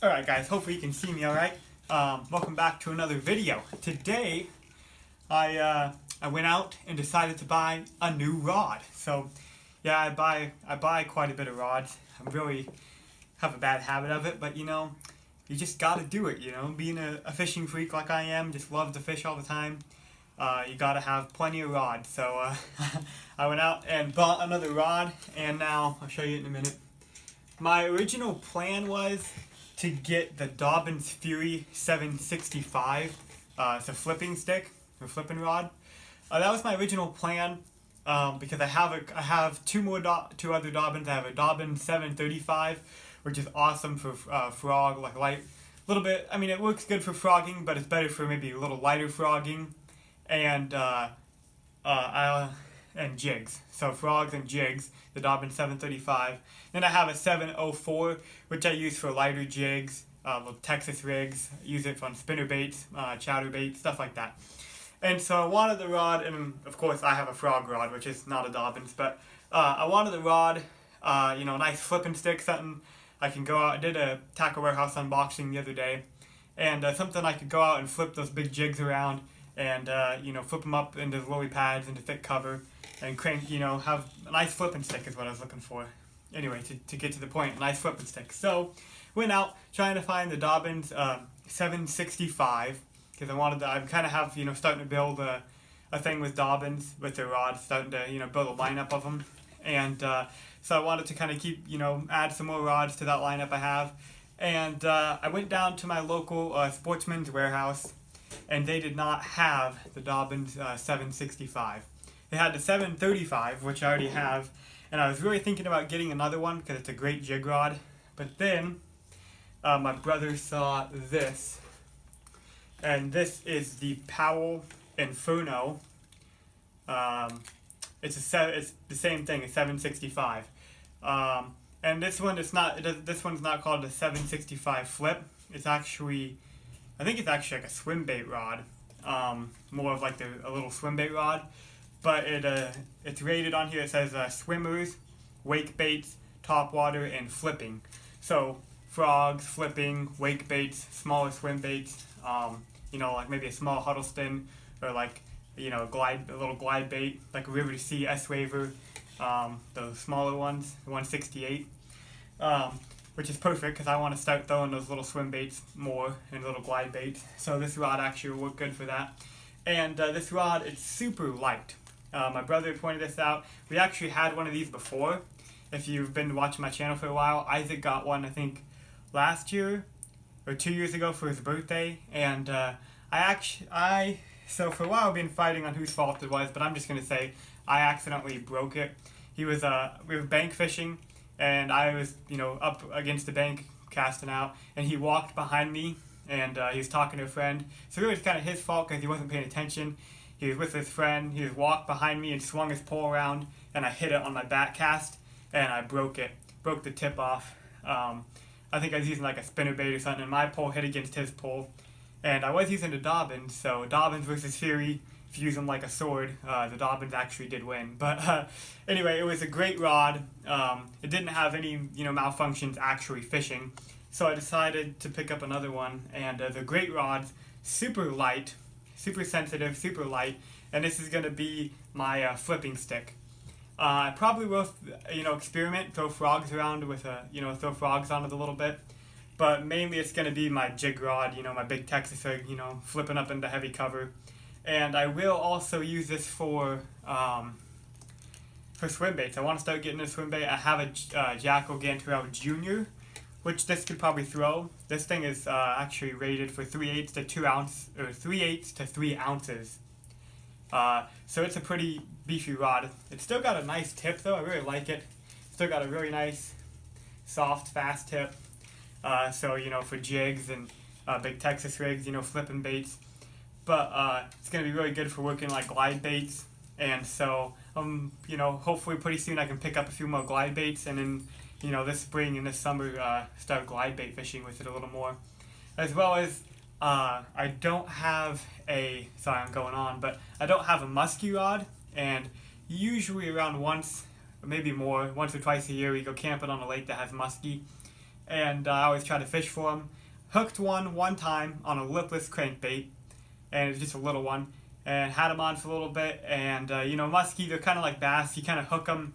Alright guys, hopefully you can see me alright. Welcome back to another video. Today, I went out and decided to buy a new rod. So, yeah, I buy quite a bit of rods. I really have a bad habit of it, but you just gotta do it, Being a fishing freak like I am, just love to fish all the time. You gotta have plenty of rods. So, I went out and bought another rod, and now, I'll show you in a minute. My original plan was to get the Dobyns Fury 765. It's a flipping stick, or flipping rod. That was my original plan because I have two other Dobyns. I have a Dobyns 735, which is awesome for frog, like light, little bit. I mean, it works good for frogging, but it's better for maybe a little lighter frogging, and and jigs. So frogs and jigs, the Dobyns 735. Then I have a 704, which I use for lighter jigs, little Texas rigs. I use it on spinner baits, chowder baits, stuff like that. And so I wanted the rod, and of course I have a frog rod, which is not a Dobyns, but I wanted the rod, nice flipping stick, something I can go out. I did a Tackle Warehouse unboxing the other day, and something I could go out and flip those big jigs around, and flip them up into lily pads, into thick cover, and crank, have a nice flipping stick is what I was looking for. Anyway, to get to the point, a nice flipping stick. So, went out trying to find the Dobyns 765, because I kind of have, starting to build a thing with Dobyns, with their rods, starting to, build a lineup of them. And so I wanted to kind of keep, add some more rods to that lineup I have. And I went down to my local Sportsman's Warehouse, and they did not have the Dobyns 765. They had the 735, which I already have, and I was really thinking about getting another one because it's a great jig rod. But then my brother saw this, and this is the Powell Inferno. It's the same thing, a 765. And this one this one's not called a 765 flip. It's actually, I think it's actually like a swim bait rod, more of like a little swim bait rod. But it's rated on here. It says swimmers, wake baits, top water, and flipping. So frogs, flipping, wake baits, smaller swim baits. Like maybe a small Huddleston, or like a little glide bait, like a River to Sea S-Waver, those smaller ones, the 168. Which is perfect because I want to start throwing those little swim baits more and little glide baits. So this rod actually will work good for that. And this rod, it's super light. My brother pointed this out. We actually had one of these before. If you've been watching my channel for a while, Isaac got one, I think, last year or 2 years ago for his birthday. And so for a while I've been fighting on whose fault it was, but I'm just going to say I accidentally broke it. We were bank fishing, and I was, up against the bank casting out, and he walked behind me, and he was talking to a friend. So it was kind of his fault because he wasn't paying attention. He was with his friend. He was walked behind me and swung his pole around, and I hit it on my back cast, and I broke the tip off. I think I was using like a spinner bait or something, and my pole hit against his pole. And I was using the Dobyns, so Dobyns versus Fury. If you use them like a sword, the Dobyns actually did win. But anyway, it was a great rod. It didn't have any malfunctions actually fishing, so I decided to pick up another one. And the great rod's super light, super sensitive, super light, and this is going to be my flipping stick. I probably will, experiment, throw frogs around with throw frogs on it a little bit, but mainly it's going to be my jig rod, my big Texas rig, flipping up into heavy cover. And I will also use this for swim baits. I want to start getting a swim bait. I have a Jackall Gantarelle Jr., which this could probably throw. This thing is actually rated for 3/8 to 2 ounce, or 3/8 to 3 ounces. So it's a pretty beefy rod. It's still got a nice tip though. I really like it. Still got a really nice, soft, fast tip. So for jigs and big Texas rigs, flipping baits. But it's going to be really good for working like glide baits. And so, hopefully pretty soon I can pick up a few more glide baits, and then, this spring and this summer start glide bait fishing with it a little more. As well as, I don't have sorry I'm going on, but I don't have a musky rod, and usually around once or twice a year we go camping on a lake that has muskie. and I always try to fish for them. Hooked one time on a lipless crankbait, and it's just a little one, and had them on for a little bit. And muskie, they're kind of like bass. You kind of hook them,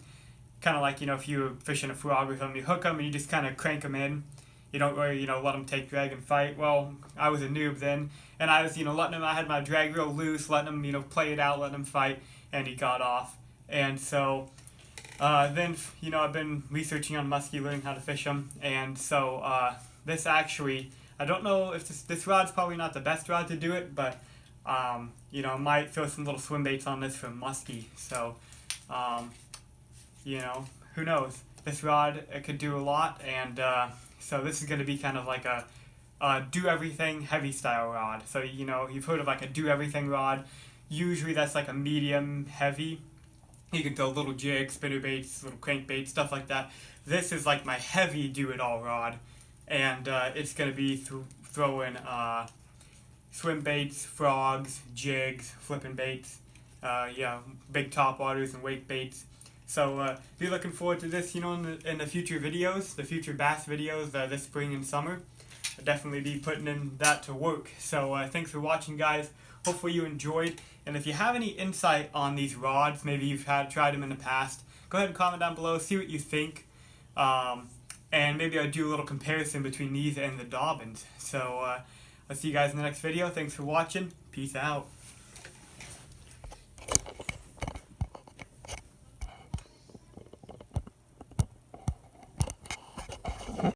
kind of like if you were fishing a frog or something, you hook them and you just kind of crank them in. You don't really let them take drag and fight. Well, I was a noob then, and I was letting them. I had my drag reel loose, letting them play it out, letting them fight, and he got off. And so then I've been researching on muskie, learning how to fish them, and so this actually, I don't know if this rod's probably not the best rod to do it, but might throw some little swim baits on this from muskie. So who knows? This rod, it could do a lot, and so this is going to be kind of like a do everything heavy style rod. So you've heard of like a do everything rod. Usually that's like a medium heavy. You can throw little jigs, spinner baits, little crankbaits, stuff like that. This is like my heavy do it all rod, and it's going to be throwing swim baits, frogs, jigs, flipping baits, big top waters and wake baits. So be looking forward to this, in the future videos, the future bass videos this spring and summer. I'll definitely be putting in that to work. So thanks for watching, guys. Hopefully you enjoyed. And if you have any insight on these rods, maybe you've tried them in the past, go ahead and comment down below, see what you think. And maybe I'll do a little comparison between these and the Dobyns. So I'll see you guys in the next video. Thanks for watching. Peace out.